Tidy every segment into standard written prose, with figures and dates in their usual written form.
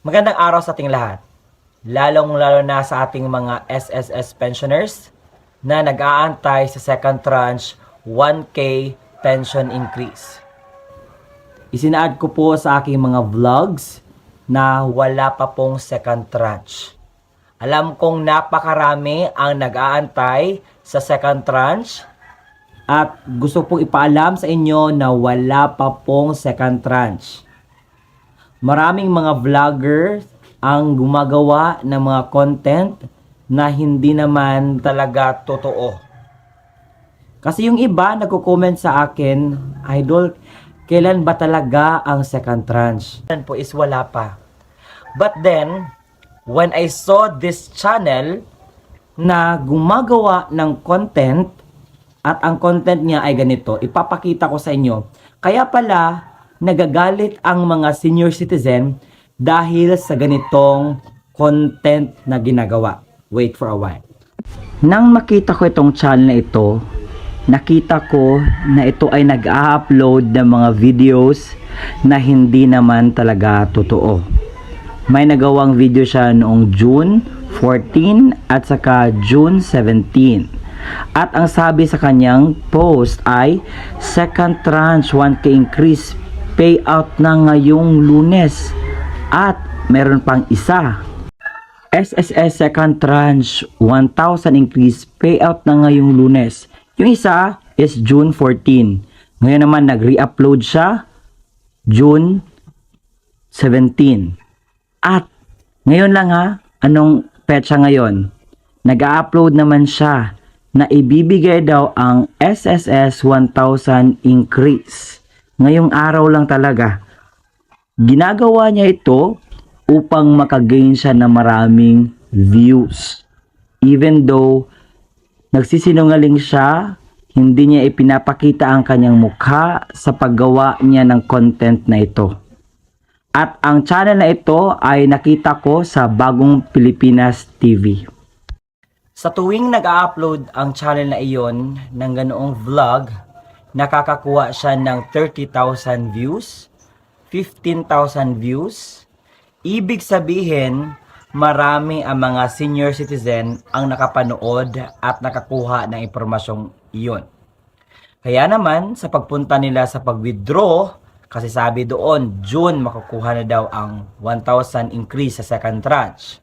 Magandang araw sa ating lahat, lalong-lalo na sa ating mga SSS pensioners na nag-aantay sa second tranche 1K pension increase. Isinaad ko po sa aking mga vlogs na wala pa pong second tranche. Alam kong napakarami ang nag-aantay sa second tranche at gusto pong ipaalam sa inyo na wala pa pong second tranche. Maraming mga vlogger ang gumagawa ng mga content na hindi naman talaga totoo. Kasi yung iba nagko-comment sa akin, Idol, kailan ba talaga ang second tranche? Yan po is wala pa. But then, when I saw this channel na gumagawa ng content at ang content niya ay ganito, ipapakita ko sa inyo. Kaya pala, nagagalit ang mga senior citizen dahil sa ganitong content na ginagawa. Wait for a while. Nang makita ko itong channel na ito, nakita ko na ito ay nag-a-upload ng mga videos na hindi naman talaga totoo. May nagawang video siya noong June 14 at saka June 17. At ang sabi sa kanyang post ay second tranche 1K increase payout na ngayong Lunes. At meron pang isa. SSS second tranche 1,000 increase payout na ngayong Lunes. Yung isa is June 14. Ngayon naman nag-re-upload siya June 17. At ngayon lang anong petsa ngayon? Nag-upload naman siya na ibibigay daw ang SSS 1,000 increase. Ngayong araw lang talaga. Ginagawa niya ito upang makagain siya ng maraming views. Even though nagsisinungaling siya, hindi niya ipinapakita ang kanyang mukha sa paggawa niya ng content na ito. At ang channel na ito ay nakita ko sa Bagong Pilipinas TV. Sa tuwing nag-upload ang channel na iyon ng ganoong vlog, nakakakuha siya ng 30,000 views, 15,000 views. Ibig sabihin, marami ang mga senior citizen ang nakapanood at nakakuha ng impormasyong iyon. Kaya naman, sa pagpunta nila sa pag-withdraw, kasi sabi doon, June makukuha na daw ang 1,000 increase sa second tranche.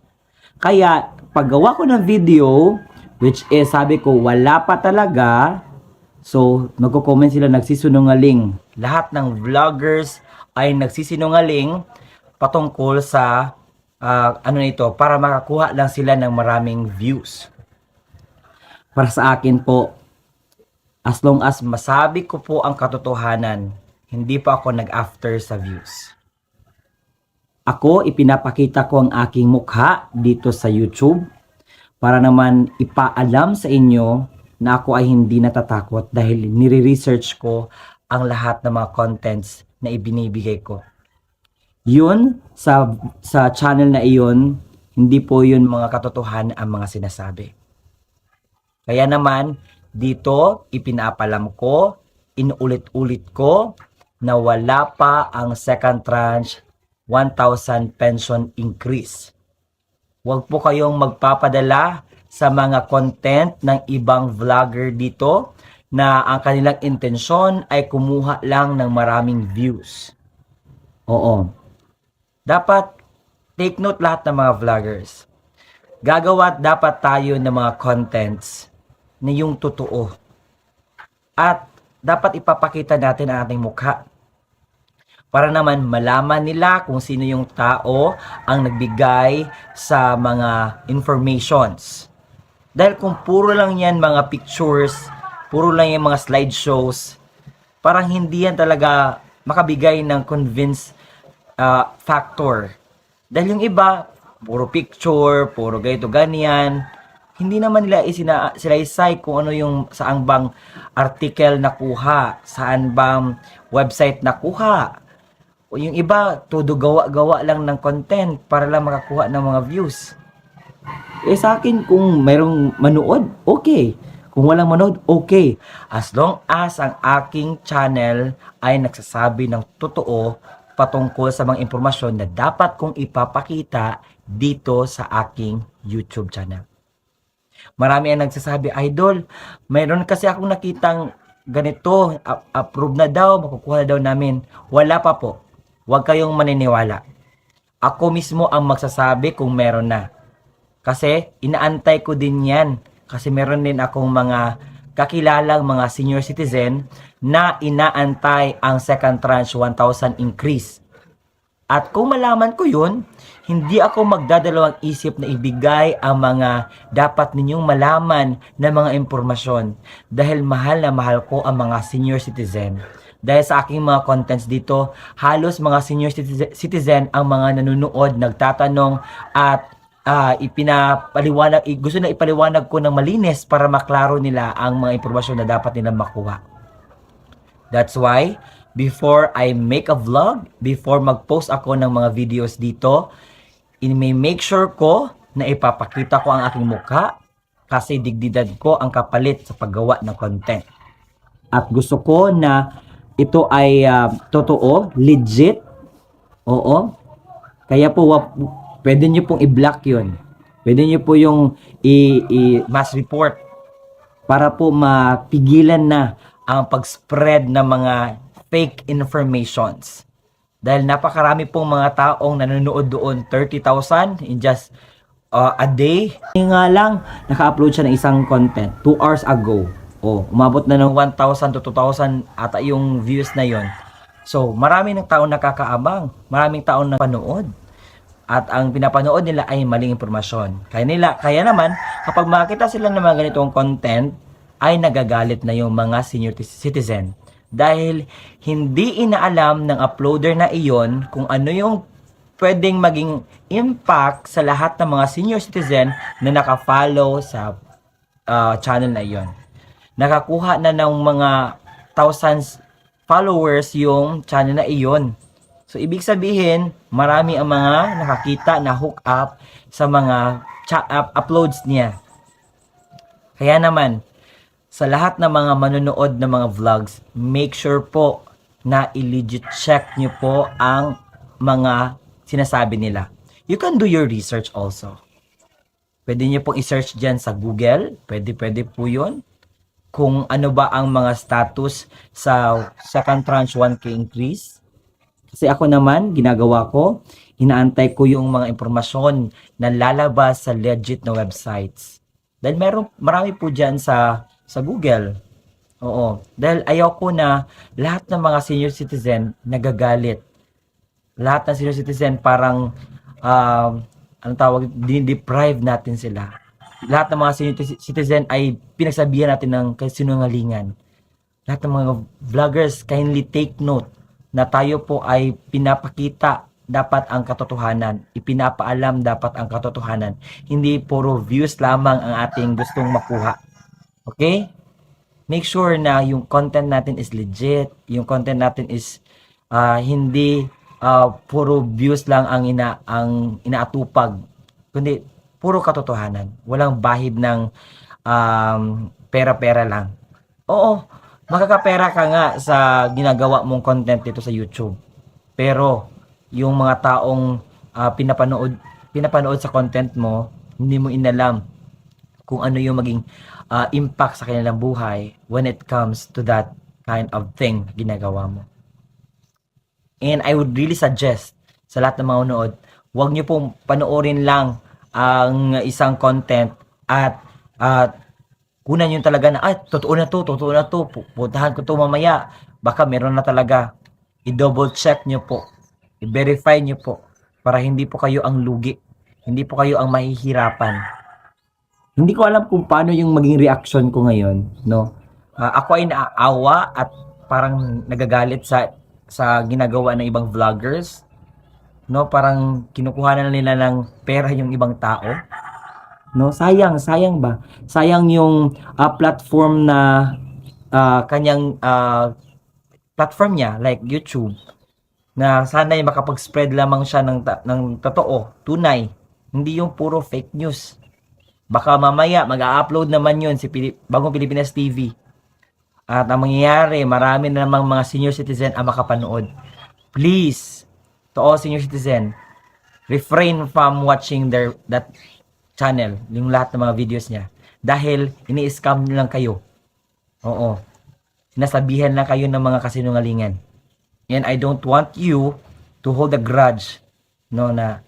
Kaya, paggawa ko ng video, which is sabi ko, wala pa talaga, so, magko-comment sila nagsisinungaling. Lahat ng vloggers ay nagsisinungaling patungkol sa para makakuha lang sila ng maraming views. Para sa akin po, as long as masabi ko po ang katotohanan, hindi pa ako nag-after sa views. Ako, ipinapakita ko ang aking mukha dito sa YouTube para naman ipaalam sa inyo na ako ay hindi natatakot dahil nire-research ko ang lahat ng mga contents na ibinibigay ko. Yun, sa channel na iyon, hindi po yun mga katotohanan ang mga sinasabi. Kaya naman, dito ipinapalam ko, inuulit-ulit ko na wala pa ang second tranche 1,000 pension increase. Huwag po kayong magpapadala sa mga content ng ibang vlogger dito na ang kanilang intensyon ay kumuha lang ng maraming views. Oo. Dapat take note lahat ng mga vloggers. Gagawa dapat tayo ng mga contents na yung totoo. At dapat ipapakita natin ang ating mukha. Para naman malaman nila kung sino yung tao ang nagbigay sa mga informations. Dahil kung puro lang yan mga pictures, puro lang yan mga slideshows, parang hindi yan talaga makabigay ng convince factor. Dahil yung iba, puro picture, puro ganito ganyan, hindi naman nila isilaysay kung ano yung saan bang article nakuha, saan bang website nakuha. O yung iba, todo gawa-gawa lang ng content para lang makakuha ng mga views. Sa akin, kung mayroong manood, okay. Kung walang manood, okay. As long as ang aking channel ay nagsasabi ng totoo patungkol sa mga impormasyon na dapat kong ipapakita dito sa aking YouTube channel. Marami ang nagsasabi, Idol, mayroon kasi akong nakitang ganito, approve na daw, makukuha na daw namin. Wala pa po. Huwag kayong maniniwala. Ako mismo ang magsasabi kung meron na. Kasi inaantay ko din yan. Kasi meron din akong mga kakilalang mga senior citizen na inaantay ang second tranche 1,000 increase. At kung malaman ko yun, hindi ako magdadalawang isip na ibigay ang mga dapat ninyong malaman na mga impormasyon dahil mahal na mahal ko ang mga senior citizen. Dahil sa aking mga contents dito, halos mga senior citizen ang mga nanonood, nagtatanong at gusto na ipaliwanag ko ng malinis para maklaro nila ang mga impormasyon na dapat nilang makuha. That's why, before I make a vlog, before mag-post ako ng mga videos dito, may make sure ko na ipapakita ko ang aking mukha kasi digdidan ko ang kapalit sa paggawa ng content. At gusto ko na ito ay totoo, legit. Oo. Kaya po, pwede nyo pong i-block yun. Pwede nyo po yung mass report para po mapigilan na ang pag-spread ng mga fake informations. Dahil napakarami pong mga taong nanonood doon, 30,000 in just a day. Nga lang, naka-upload siya ng isang content 2 hours ago. Umabot na ng 1,000 to 2,000 ata yung views na yon. So, marami ng taong nakakaabang, maraming taong napanood. At ang pinapanood nila ay maling impormasyon. Kaya naman, kapag makita sila ng mga ganitong content, ay nagagalit na yung mga senior citizen. Dahil hindi inaalam ng uploader na iyon kung ano yung pwedeng maging impact sa lahat ng mga senior citizen na nakafollow sa channel na iyon. Nakakuha na ng mga thousands followers yung channel na iyon. So, ibig sabihin, marami ang mga nakakita na hook up sa mga uploads niya. Kaya naman, sa lahat ng mga manonood ng mga vlogs, make sure po na i-legit check nyo po ang mga sinasabi nila. You can do your research also. Pwede nyo pong i-search dyan sa Google. Pwede po yun. Kung ano ba ang mga status sa second tranche 1K increase. Kasi ako naman, ginagawa ko, inaantay ko yung mga impormasyon na lalabas sa legit na websites. Dahil marami po dyan sa Google. Oo. Dahil ayaw ko na lahat ng mga senior citizen nagagalit. Lahat ng senior citizen parang, dinideprive natin sila. Lahat ng mga senior citizen ay pinagsabihan natin ng kasinungalingan. Lahat ng mga vloggers, kindly take note na tayo po ay pinapakita dapat ang katotohanan. Ipinapaalam dapat ang katotohanan. Hindi puro views lamang ang ating gustong makuha. Okay? Make sure na yung content natin is legit. Yung content natin is hindi puro views lang ang inaatupag. Kundi puro katotohanan. Walang bahid ng pera-pera lang. Oo, makakapera ka nga sa ginagawa mong content dito sa YouTube. Pero yung mga taong pinapanood sa content mo, hindi mo inalam kung ano yung maging impact sa kanilang buhay when it comes to that kind of thing ginagawa mo. And I would really suggest sa lahat ng mga manood, huwag nyo pong panoorin lang ang isang content at kunan yun talaga na, totoo na to, puntahan ko to mamaya, baka meron na talaga. I-double check nyo po, i-verify nyo po, para hindi po kayo ang lugi, hindi po kayo ang mahihirapan. Hindi ko alam kung paano yung maging reaction ko ngayon, no? Ako ay naaawa at parang nagagalit sa ginagawa ng ibang vloggers, no? Parang kinukuha na nila ng pera yung ibang tao. No, sayang ba? Sayang yung platform na kanyang platform niya like YouTube na sana'y makapag-spread lamang siya ng totoo, tunay, hindi yung puro fake news. Baka mamaya mag-a-upload naman yun si Bagong Pilipinas TV. At ang mangyayari, marami na namang mga senior citizen ang makapanood. Please, to all senior citizen, refrain from watching that channel, yung lahat ng mga videos niya. Dahil ini-scam lang kayo. Oo. Sinasabihan lang kayo ng mga kasinungalingan. And I don't want you to hold a grudge. No, na,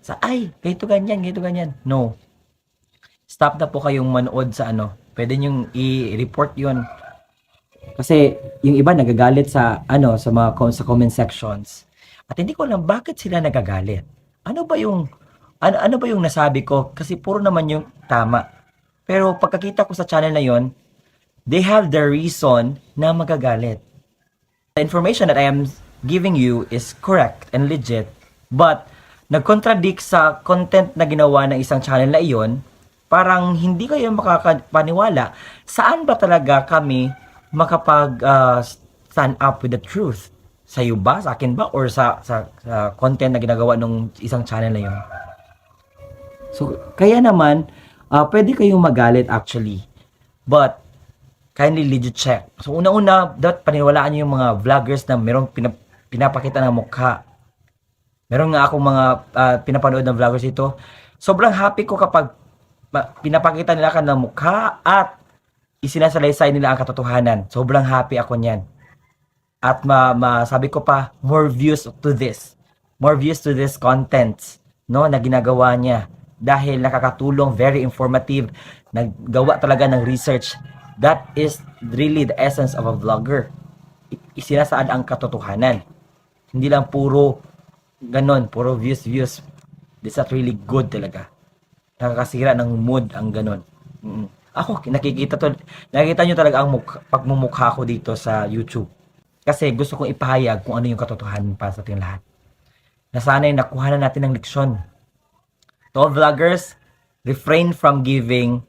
ganito ganyan. No. Stop na po kayong manood sa ano. Pwede nyong i-report yon. Kasi yung iba nagagalit sa sa mga sa comment sections. At hindi ko alam bakit sila nagagalit. Ano ba yung nasabi ko? Kasi puro naman yung tama. Pero pagkakita ko sa channel na yon, they have the reason na magagalit. The information that I am giving you is correct and legit, but nag-contradict sa content na ginawa ng isang channel na iyon, parang hindi kayo makakapaniwala. Saan ba talaga kami stand up with the truth? Sa iyo ba? Sa akin ba? Or sa content na ginagawa ng isang channel na yun? So, kaya naman, pwede kayong magalit actually. But, kindly legit check. So, una-una, dapat paniwalaan nyo yung mga vloggers na merong pinapakita ng mukha. Meron nga akong mga pinapanood ng vloggers ito. Sobrang happy ko kapag pinapakita nila ka ng mukha at isinasalaysay nila ang katotohanan. Sobrang happy ako niyan. At sabi ko pa, more views to this. More views to this content, no, na ginagawa niya. Dahil nakakatulong, very informative, naggawa talaga ng research. That is really the essence of a vlogger. Isinasaad ang katotohanan. Hindi lang puro ganon, puro views. This is really good talaga. Nakakasira ng mood ang ganon. Ako, nakikita nyo talaga ang pagmumukha ko dito sa YouTube. Kasi gusto kong ipahayag kung ano yung katotohanan para sa ating lahat. Na sana'y nakuha na natin ng leksyon. To all vloggers, refrain from giving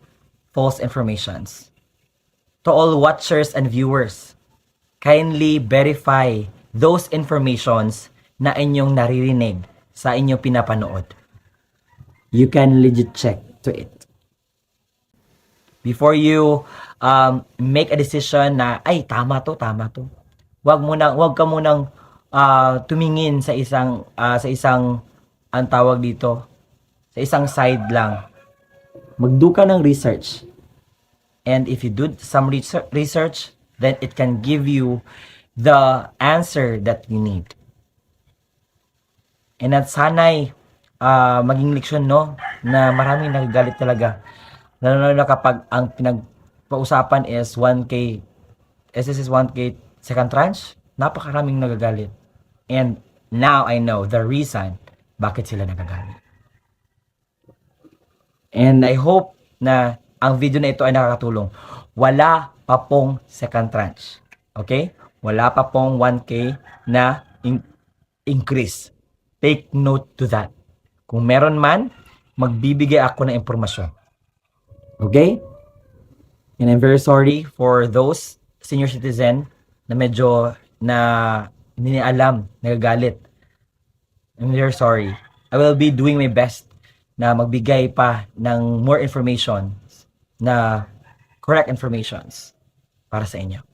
false informations. To all watchers and viewers, kindly verify those informations na inyong naririnig sa inyong pinapanood. You can legit check to it. Before you make a decision na, tama to. Wag ka munang tumingin sa isang ang tawag dito, sa isang side lang. Magdo ka ng research. And if you do some research, then it can give you the answer that you need. And at sana'y maging leksyon, no, na maraming nagagalit talaga. Lalo na kapag ang pinagpausapan is 1K, SSS 1K second tranche, napakaraming nagagalit. And now I know the reason bakit sila nagagalit. And I hope na ang video na ito ay nakakatulong. Wala pa pong second tranche. Okay? Wala pa pong 1K na increase. Take note to that. Kung meron man, magbibigay ako ng impormasyon. Okay? And I'm very sorry for those senior citizen na medyo hindi niya alam, nagagalit. I'm very sorry. I will be doing my best na magbigay pa ng more information, na correct informations para sa inyo.